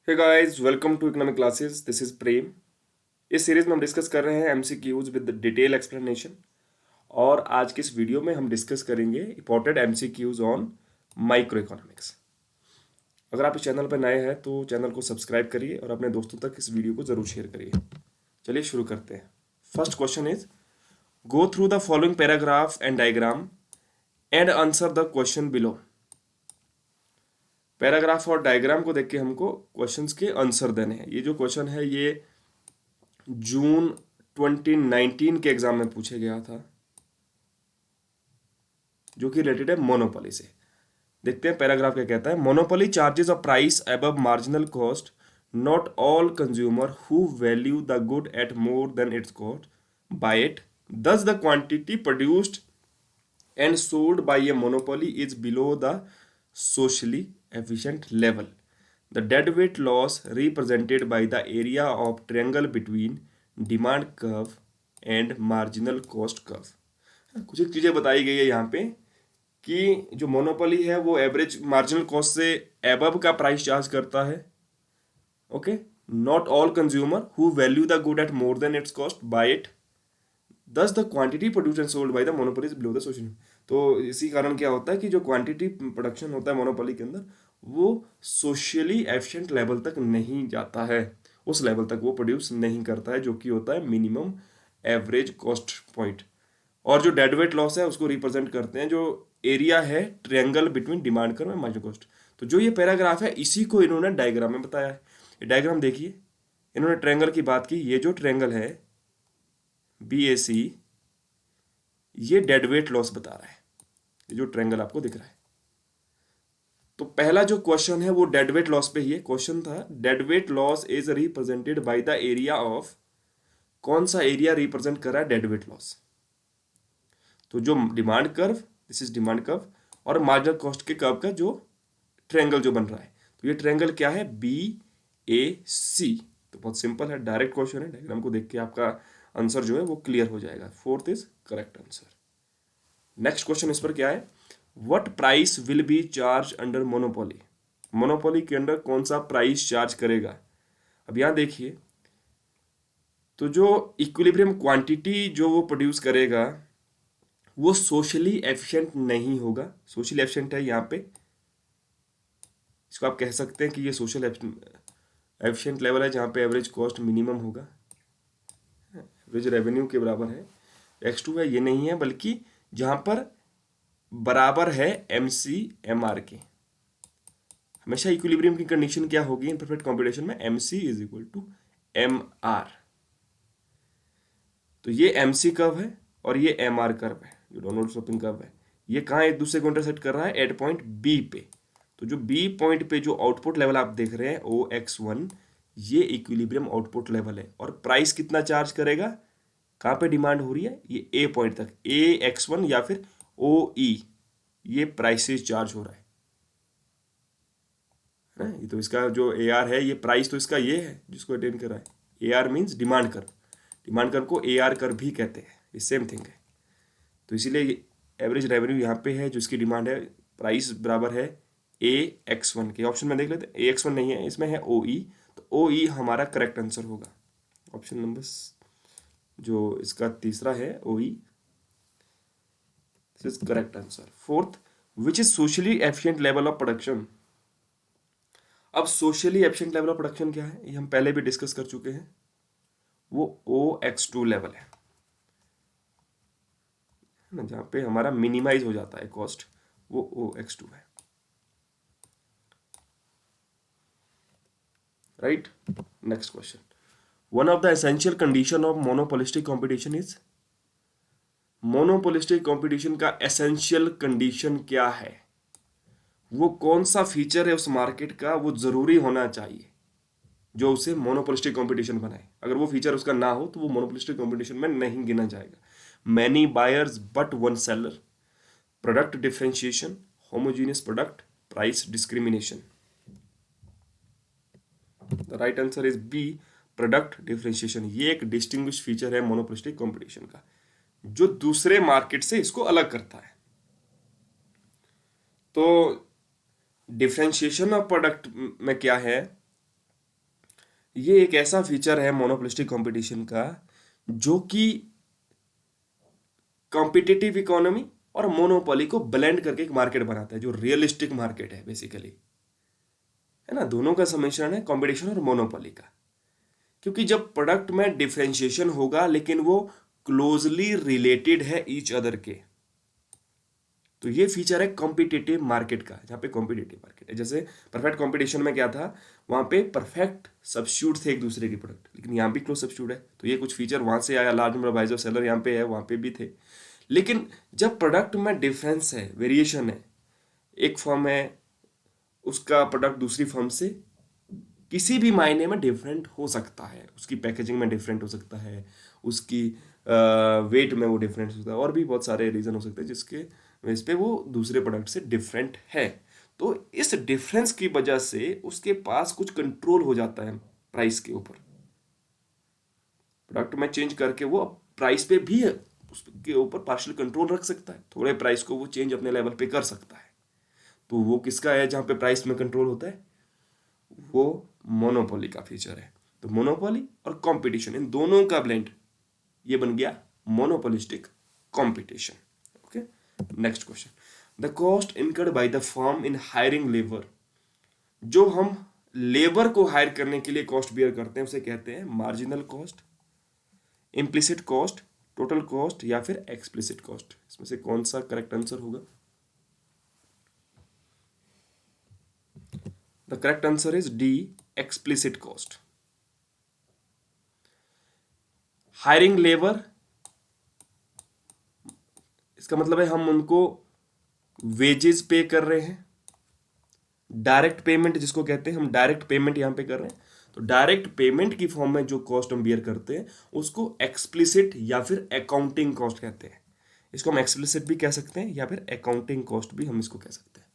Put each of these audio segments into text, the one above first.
Hey guys, welcome to economic classes. This is Prem. इस series में हम डिस्कस कर रहे हैं एमसीक्यूज विद डिटेल एक्सप्लेनेशन। और आज की इस वीडियो में हम डिस्कस करेंगे important MCQs on micro economics. अगर आप इस चैनल पर नए हैं तो चैनल को सब्सक्राइब करिए और अपने दोस्तों तक इस वीडियो को जरूर शेयर करिए। चलिए शुरू करते हैं। First question is, go through the following paragraph and diagram and answer the question below. Paragraph और डायग्राम को देख के हमको क्वेश्चंस के आंसर देने हैं। ये जो क्वेश्चन है ये जून 2019 के एग्जाम में पूछे गया था, जो कि रिलेटेड है मोनोपोली से। देखते हैं पैराग्राफ क्या कहता है। Monopoly charges a price above marginal cost, not all consumer who value the good at more than its cost buy it, thus the quantity produced and sold by a monopoly is below the socially efficient level. The deadweight loss represented by the area of triangle between demand curve and marginal cost curve. कुछ एक चीज़ें बताई गई है यहाँ पे कि जो मोनोपोली है वो एवरेज मार्जिनल कॉस्ट से एबव का प्राइस चार्ज करता है। Okay, not all consumer who value the good at more than its cost buy it, thus the quantity produce and sold by the monopoly is below the social. तो इसी कारण क्या होता है कि जो क्वांटिटी प्रोडक्शन होता है मोनोपोली के अंदर वो सोशली एफिशिएंट लेवल तक नहीं जाता है, उस लेवल तक वो प्रोड्यूस नहीं करता है, जो कि होता है मिनिमम एवरेज कॉस्ट पॉइंट। और जो डेड वेट लॉस है उसको रिप्रेजेंट करते हैं जो एरिया है triangle between demand curve and marginal cost. तो जो ये पैराग्राफ है इसी को इन्होंने डायग्राम में बताया है। ये डायग्राम देखिए, इन्होंने ट्रायंगल की बात की। ये जो ट्रायंगल है BAC, ये डेड वेट लॉस बता रहा है, ये जो ट्रायंगल आपको दिख रहा है। तो पहला जो क्वेश्चन है वो डेड वेट लॉस पे ही है। क्वेश्चन था dead weight loss is represented by the area of, कौन सा एरिया रिप्रेजेंट कर रहा है डेड वेट लॉस? तो जो demand curve, this is demand curve, और मार्जिनल कॉस्ट के कर्व का जो ट्रायंगल जो बन रहा है। तो ये ट्रायंगल क्या है? BAC। तो बहुत सिंपल है, डायरेक्ट क्वेश्चन है। डायग्राम को देख के आपका आंसर जो है वो क्लियर हो जाएगा। Fourth is correct answer. Next question इस पर क्या है? What price will be charge under monopoly? Monopoly के अंदर कौन सा प्राइस चार्ज करेगा? अब यहां देखिए, तो जो इक्विलिब्रियम क्वांटिटी जो वो प्रोड्यूस करेगा वो सोशली एफिशिएंट नहीं होगा। सोशली एफिशिएंट है यहाँ पे, इसको आप कह सकते हैं कि ये सोशल एफिशिएंट लेवल है जहाँ पे एवरेज कॉस्ट मिनिमम होगा, एवरेज रेवेन्यू के बराबर है। X2 है, ये नहीं है, बल्कि जहाँ पर बराबर है MC/MR के। हमेशा इक्विलिब्रियम की कंडीशन क्या होगी इन परफेक्ट कॉम्पिटिशन में? MC is equal to MR। तो ये MC कर्व है और ये MR कर्व है, जो डाउनवर्ड स्लोपिंग कर्व है। ये कहाँ एक दूसरे को इंटरसेक्ट कर रहा है? एट पॉइंट B पे। तो जो B पॉइंट पे जो आउटपुट लेवल आप देख रहे हैं OX1, ये इक्विलिब्रियम आउटपुट लेवल है। और प्राइस कितना चार्ज करेगा? कहाँ पे डिमांड हो रही है? ये A पॉइंट तक, AX1 या फिर OE, ये प्राइसेस चार्ज हो रहा है ना। ये तो इसका जो AR है, ये प्राइस तो इसका ये है जिसको अटेन कर रहा है। AR means demand curve, demand curve को AR कर्व भी कहते हैं, ये सेम थिंग है। तो इसीलिए एवरेज रेवेन्यू यहाँ पे है, जो इसकी डिमांड है, प्राइस बराबर है AX1 के। ऑप्शन में देख लेते हैं, AX1 नहीं है, इसमें है OE। तो OE हमारा करेक्ट आंसर होगा। ऑप्शन नंबर जो इसका तीसरा है OE, this is correct answer. Fourth, which is socially efficient level of production? अब socially efficient level of production क्या है? ये हम पहले भी डिस्कस कर चुके हैं। वो OX2 लेवल है ना, जहाँ पे हमारा मिनिमाइज हो जाता है कॉस्ट, वो OX2 है। Right. Next question, one of the essential condition of monopolistic competition is? Monopolistic competition का एसेंशियल कंडीशन क्या है? वो कौन सा फीचर है उस मार्केट का वो जरूरी होना चाहिए जो उसे मोनोपोलिस्टिक कंपटीशन बनाए? अगर वो फीचर उसका ना हो तो वो मोनोपोलिस्टिक कंपटीशन में नहीं गिना जाएगा। Many buyers but one seller, product differentiation, homogeneous product, price discrimination. The right answer is B, product differentiation. ये एक डिस्टिंग्विश फीचर है मोनोपोलिस्टिक कंपटीशन का, जो दूसरे मार्केट से इसको अलग करता है। तो डिफरेंशिएशन ऑफ प्रोडक्ट में क्या है? ये एक ऐसा फीचर है मोनोपोलिस्टिक कंपटीशन का जो कि कॉम्पिटिटिव इकोनॉमी और मोनोपोली को ब्लेंड करके एक मार्केट बनाता है, जो रियलिस्टिक मार्केट है बेसिकली, है ना। दोनों का समिश्रण है कंपटीशन और मोनोपोली का। क्योंकि जब प्रोडक्ट में डिफरेंशिएशन होगा लेकिन वो क्लोजली रिलेटेड है ईच अदर के, तो ये फीचर है कॉम्पिटिटिव मार्केट का, जहाँ पे कॉम्पिटिटिव मार्केट है। जैसे परफेक्ट कॉम्पिटिशन में क्या था, वहाँ पे परफेक्ट सब्स्टिट्यूट थे एक दूसरे के प्रोडक्ट, लेकिन यहाँ भी क्लोज सब्स्टिट्यूट है, तो ये कुछ फीचर वहाँ से आया। लार्ज नंबर ऑफ बायर्स और सेलर यहाँ पे है, वहाँ पे भी थे। लेकिन जब प्रोडक्ट में डिफरेंस है, वेरिएशन है, एक फर्म है उसका प्रोडक्ट दूसरी फर्म से किसी भी मायने में डिफरेंट हो सकता है, उसकी पैकेजिंग में डिफरेंट हो सकता है, उसकी वेट में वो डिफरेंट हो सकता है, और भी बहुत सारे रीज़न हो सकते हैं जिसके बेस पे वो दूसरे प्रोडक्ट से डिफरेंट है। तो इस डिफरेंस की वजह से उसके पास कुछ कंट्रोल हो जाता है प्राइस के ऊपर। प्रोडक्ट में चेंज करके वो प्राइस पे भी उसके ऊपर पार्शियल कंट्रोल रख सकता है, थोड़े प्राइस को वो चेंज अपने लेवल पे कर सकता है। तो वो किसका है जहाँ पे प्राइस में कंट्रोल होता है, वो मोनोपोली का फीचर है। तो मोनोपोली और कंपटीशन, इन दोनों का ब्लेंड, ये बन गया monopolistic competition. Okay, next question. The cost incurred by the firm in hiring labour, जो हम लेबर को हायर करने के लिए कॉस्ट बियर करते हैं उसे कहते हैं marginal cost, implicit cost, total cost या फिर एक्सप्लिसिट कॉस्ट। इसमें से कौन सा करेक्ट आंसर होगा? The correct answer is D, explicit cost. Hiring labour, इसका मतलब है हम उनको वेजेस पे कर रहे हैं। डायरेक्ट पेमेंट जिसको कहते हैं, हम डायरेक्ट पेमेंट यहां पे कर रहे हैं, तो डायरेक्ट पेमेंट की फॉर्म में जो कॉस्ट हम बियर करते हैं उसको एक्सप्लिसिट या फिर अकाउंटिंग कॉस्ट कहते हैं। इसको हम एक्सप्लिसिट भी कह सकते हैं या फिर अकाउंटिंग कॉस्ट भी हम इसको कह सकते हैं।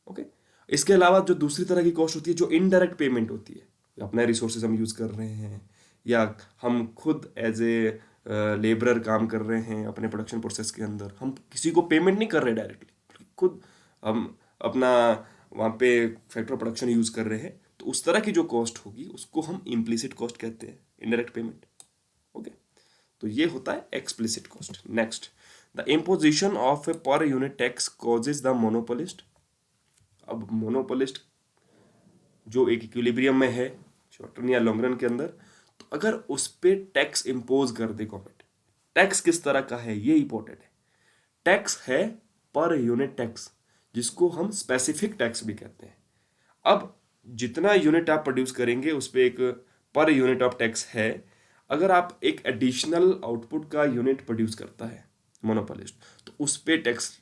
ओके, इसके अलावा जो दूसरी तरह की कॉस्ट होती है, जो इनडायरेक्ट पेमेंट होती है, अपने रिसोर्सेज हम यूज कर रहे हैं या हम खुद एज ए लेबरर काम कर रहे हैं अपने प्रोडक्शन प्रोसेस के अंदर, हम किसी को पेमेंट नहीं कर रहे डायरेक्टली, खुद हम अपना वहाँ पे फैक्टर प्रोडक्शन यूज कर रहे हैं, तो उस तरह की जो कॉस्ट होगी उसको हम इम्प्लिसिट कॉस्ट कहते हैं, इनडायरेक्ट पेमेंट। ओके, तो ये होता है explicit cost. Next, the imposition of A per unit tax causes the monopolist. अब मोनोपोलिस्ट जो एक इक्विलिब्रियम में है शॉर्ट रन या लॉन्ग रन के अंदर, तो अगर उस पर टैक्स इम्पोज कर दे गवर्नमेंट, टैक्स किस तरह का है ये इंपॉर्टेंट है। टैक्स है पर यूनिट टैक्स, जिसको हम स्पेसिफिक टैक्स भी कहते हैं। अब जितना यूनिट आप प्रोड्यूस करेंगे उस पर एक पर यूनिट ऑफ टैक्स है। अगर आप एक एडिशनल आउटपुट का यूनिट प्रोड्यूस करता है मोनोपोलिस्ट, तो उस पर टैक्स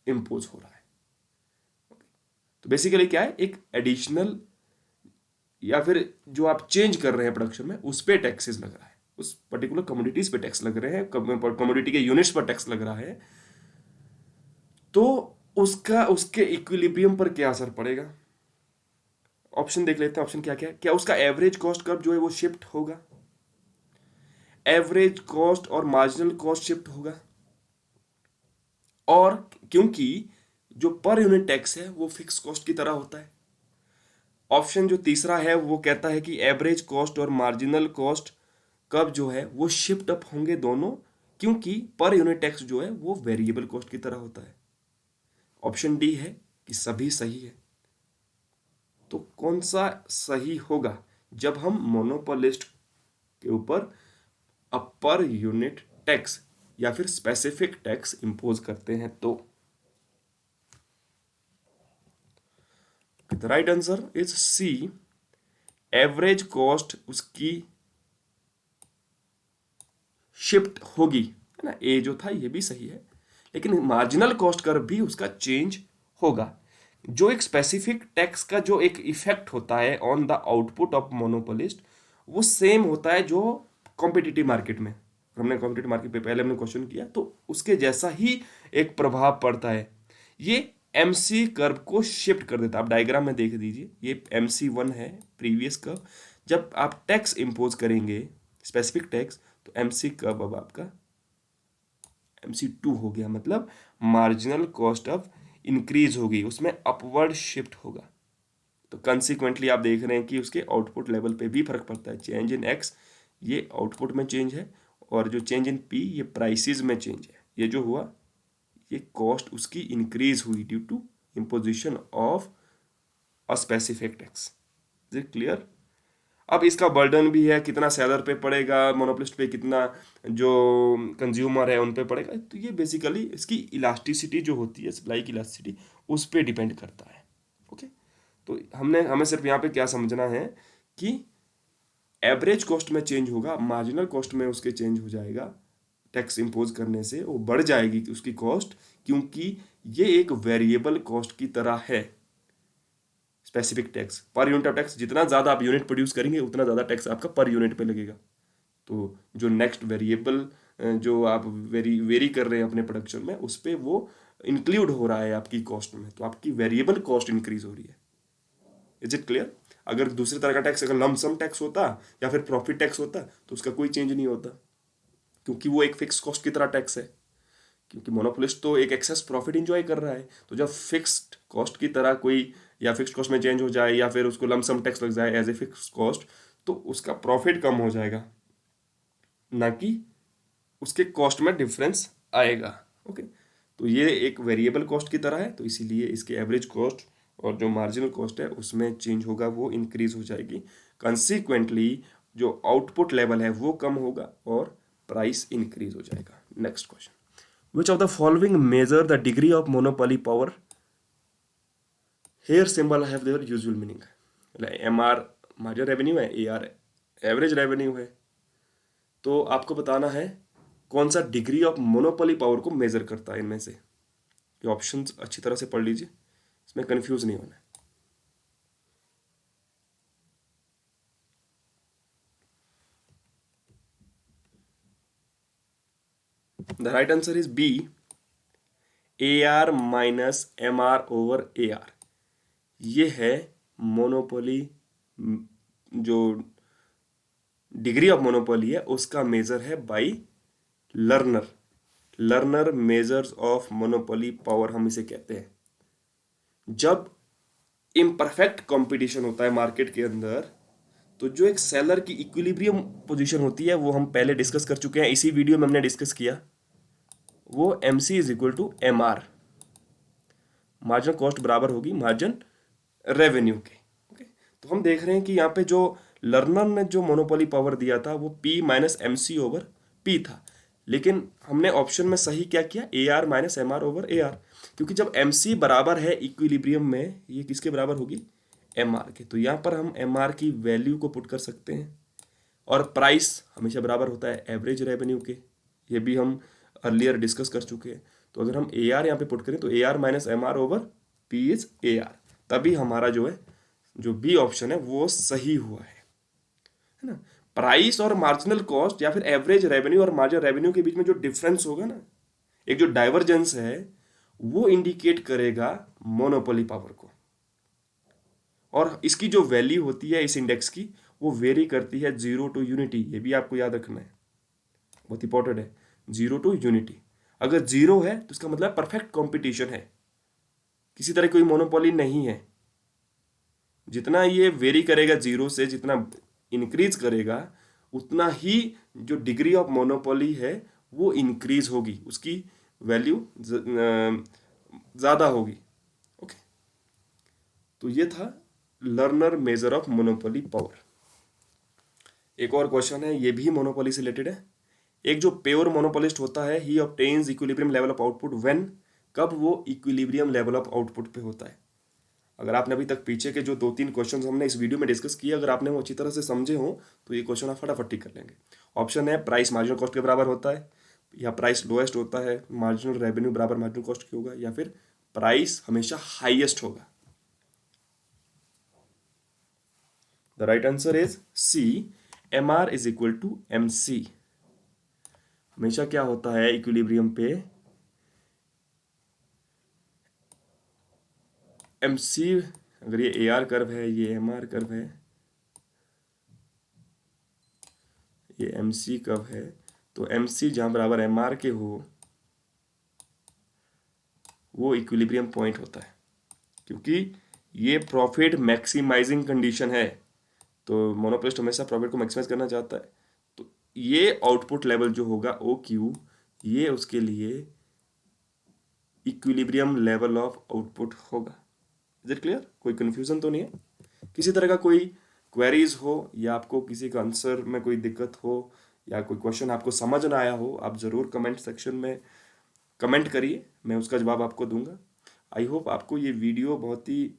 इम्पोज हो रहा है। तो बेसिकली क्या है, एक एडिशनल या फिर जो आप चेंज कर रहे हैं प्रोडक्शन में उस पर टैक्सेस लग रहा है, उस पर्टिकुलर कमोडिटीज पे टैक्स लग रहे हैं, कमोडिटी के यूनिट्स पर टैक्स लग रहा है, तो उसका उसके इक्विलिब्रियम पर क्या असर पड़ेगा। ऑप्शन देख लेते हैं, ऑप्शन क्या क्या है। क्या उसका एवरेज कॉस्ट कर्व जो है वो शिफ्ट होगा, एवरेज कॉस्ट और मार्जिनल कॉस्ट शिफ्ट होगा, और क्योंकि जो पर यूनिट टैक्स है वो फिक्स कॉस्ट की तरह होता है। ऑप्शन जो तीसरा है वो कहता है कि एवरेज कॉस्ट और मार्जिनल कॉस्ट कब जो है वो शिफ्ट अप होंगे दोनों, क्योंकि पर यूनिट टैक्स जो है वो वेरिएबल कॉस्ट की तरह होता है। ऑप्शन डी है कि सभी सही है। तो कौन सा सही होगा जब हम मोनोपोलिस्ट के ऊपर अपर यूनिट टैक्स या फिर स्पेसिफिक टैक्स इंपोज करते हैं? तो the right answer is C, average cost उसकी शिफ्ट होगी, है ना। ए जो था ये भी सही है, लेकिन मार्जिनल कॉस्ट कर्व भी उसका चेंज होगा। जो एक स्पेसिफिक टैक्स का जो एक इफेक्ट होता है on the output of monopolist, वो सेम होता है जो कॉम्पिटिटिव मार्केट में, हमने कॉम्पिटिटिव मार्केट पे पहले हमने क्वेश्चन किया, तो उसके जैसा ही एक प्रभाव पड़ता है। ये MC कर्व को शिफ्ट कर देता है। आप डायग्राम में देख दीजिए, ये MC1 है प्रीवियस कर्व। जब आप टैक्स इंपोज करेंगे स्पेसिफिक टैक्स, तो MC कर्व अब आपका MC2 हो गया, मतलब मार्जिनल कॉस्ट ऑफ इंक्रीज होगी, उसमें अपवर्ड शिफ्ट होगा। तो कंसिक्वेंटली आप देख रहे हैं कि उसके आउटपुट लेवल पे भी फर्क पड़ता है। चेंज इन एक्स ये आउटपुट में चेंज है, और जो चेंज इन पी ये प्राइसेस में चेंज है। ये जो हुआ ये कॉस्ट उसकी इंक्रीज हुई due to imposition of a specific tax. Is it clear? अब इसका बर्डन भी है, कितना सेलर पे पड़ेगा, मोनोपोलिस्ट पे कितना जो कंज्यूमर है उन पे पड़ेगा। तो ये बेसिकली इसकी इलास्टिसिटी जो होती है, सप्लाई की इलास्टिसिटी, उस पे डिपेंड करता है। ओके, तो हमें सिर्फ यहाँ पे क्या समझना है कि एवरेज कॉस्ट में चेंज होगा, मार्जिनल कॉस्ट में उसके चेंज हो जाएगा। टैक्स इम्पोज करने से वो बढ़ जाएगी उसकी कॉस्ट, क्योंकि ये एक वेरिएबल कॉस्ट की तरह है। Specific tax, per unit of tax, जितना ज़्यादा आप यूनिट प्रोड्यूस करेंगे उतना ज़्यादा टैक्स आपका पर यूनिट पे लगेगा। तो जो नेक्स्ट वेरिएबल जो आप वेरी कर रहे हैं अपने प्रोडक्शन में, उस पर वो इंक्लूड हो रहा है आपकी कॉस्ट में, तो आपकी वेरिएबल कॉस्ट इंक्रीज हो रही है। Is it clear? अगर दूसरी तरह का टैक्स, अगर लमसम टैक्स होता या फिर प्रॉफिट टैक्स होता तो उसका कोई चेंज नहीं होता, क्योंकि वो एक फिक्स कॉस्ट की तरह टैक्स है। क्योंकि मोनोपोलिस्ट तो एक एक्सेस प्रॉफिट इंजॉय कर रहा है, तो जब फिक्स्ड कॉस्ट की तरह कोई या फिक्स्ड कॉस्ट में चेंज हो जाए या फिर उसको लमसम टैक्स लग जाए एज ए फिक्स्ड कॉस्ट, तो उसका प्रॉफिट कम हो जाएगा, ना कि उसके कॉस्ट में डिफरेंस आएगा। ओके, तो ये एक वेरिएबल कॉस्ट की तरह है, तो इसीलिए इसके एवरेज कॉस्ट और जो मार्जिनल कॉस्ट है उसमें चेंज होगा, वो इंक्रीज हो जाएगी। कंसिक्वेंटली जो आउटपुट लेवल है वो कम होगा और प्राइस इंक्रीज हो जाएगा। Next question, which of the following measure the degree of monopoly power? Here symbol have their usual meaning. M R marginal revenue है, ए आर एवरेज रेवेन्यू है। तो आपको बताना है कौन सा डिग्री ऑफ मोनोपोली पावर को मेजर करता है इनमें से। ये ऑप्शंस अच्छी तरह से पढ़ लीजिए, इसमें कंफ्यूज नहीं होना है। The right answer is B, A R minus M R over A R. ये है मोनोपोली, जो डिग्री ऑफ मोनोपोली है उसका मेजर है by learner. Learner measures of monopoly power हम इसे कहते हैं। जब इम्परफेक्ट कंपटीशन होता है मार्केट के अंदर, तो जो एक सेलर की इक्विलिब्रियम पोजीशन होती है वो हम पहले डिस्कस कर चुके हैं, इसी वीडियो में हमने डिस्कस किया। वो M C is equal to M R, margin cost बराबर होगी मार्जिन रेवेन्यू के। ओके, तो हम देख रहे हैं कि यहाँ पे जो लर्नर ने जो मोनोपोली पावर दिया था वो P minus M C over P था, लेकिन हमने ऑप्शन में सही क्या किया, A R minus M R over A R, क्योंकि जब एम सी बराबर है इक्विलिब्रियम में, ये किसके बराबर होगी, एम आर के। तो यहाँ पर हम एम आर की वैल्यू को पुट कर सकते हैं, और प्राइस हमेशा बराबर होता है एवरेज रेवेन्यू के, ये भी हम अर्लियर डिस्कस कर चुके हैं। तो अगर हम ए आर यहाँ पे पुट करें तो A R minus M R over P is A R, तभी हमारा जो है जो बी ऑप्शन है वो सही हुआ है ना। प्राइस और मार्जिनल कॉस्ट या फिर एवरेज रेवेन्यू और मार्जिनल रेवेन्यू के बीच में जो डिफरेंस होगा ना, एक जो डाइवर्जेंस है, वो इंडिकेट करेगा मोनोपोली पावर को। और इसकी जो वैल्यू होती है इस इंडेक्स की, वो वेरी करती है जीरो टू यूनिटी। ये भी आपको याद रखना है, बहुत इंपॉर्टेंट है, जीरो टू यूनिटी। अगर जीरो है तो इसका मतलब परफेक्ट कंपटीशन है, किसी तरह कोई मोनोपोली नहीं है। जितना ये वेरी करेगा जीरो से, जितना इंक्रीज करेगा, उतना ही जो डिग्री ऑफ मोनोपोली है वो इंक्रीज होगी, उसकी वैल्यू ज़्यादा होगी। ओके, तो ये था learner measure of monopoly power. एक और क्वेश्चन है, ये भी मोनोपोली से रिलेटेड है। एक जो प्योर मोनोपोलिस्ट होता है, he obtains equilibrium level of output when, कब वो इक्विलिब्रियम लेवल ऑफ आउटपुट पे होता है। अगर आपने अभी तक पीछे के जो 2-3 क्वेश्चन हमने इस वीडियो में डिस्कस किए, अगर आपने वो अच्छी तरह से समझे हो तो ये क्वेश्चन आप फटाफट ठीक कर लेंगे। ऑप्शन है, प्राइस मार्जिनल कॉस्ट के बराबर होता है, या प्राइस लोएस्ट होता है, मार्जिनल रेवेन्यू बराबर मार्जिनल कॉस्ट के होगा, या फिर प्राइस हमेशा हाईएस्ट होगा। The right answer is C, M R is equal to M C. हमेशा क्या होता है इक्विलिब्रियम पे, एम सी, अगर ये ए आर कर्व है, ये एम आर कर्व है, ये एम सी कर्व है, तो एम सी जहाँ बराबर एम आर के हो वो इक्विलिब्रियम पॉइंट होता है, क्योंकि ये प्रॉफिट मैक्सिमाइजिंग कंडीशन है, तो मोनोपोलिस्ट हमेशा प्रॉफिट को मैक्सिमाइज करना चाहता है। तो ये आउटपुट लेवल जो होगा ओ क्यू, ये उसके लिए इक्विलिब्रियम लेवल ऑफ आउटपुट होगा। Is it clear? कोई कंफ्यूजन तो नहीं है? किसी तरह का कोई क्वेरीज हो या आपको किसी का आंसर में कोई दिक्कत हो या कोई क्वेश्चन आपको समझ ना आया हो, आप ज़रूर कमेंट सेक्शन में कमेंट करिए, मैं उसका जवाब आपको दूंगा। आई होप आपको ये वीडियो बहुत ही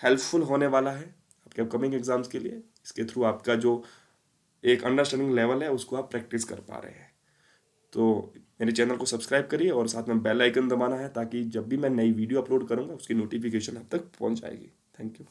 हेल्पफुल होने वाला है आपके अपकमिंग एग्जाम्स के लिए। इसके थ्रू आपका जो एक अंडरस्टैंडिंग लेवल है उसको आप प्रैक्टिस कर पा रहे हैं। तो मेरे चैनल को सब्सक्राइब करिए और साथ में बेल आइकन दबाना है, ताकि जब भी मैं नई वीडियो अपलोड करूंगा उसकी नोटिफिकेशन आप तक पहुंच जाएगी। Thank you.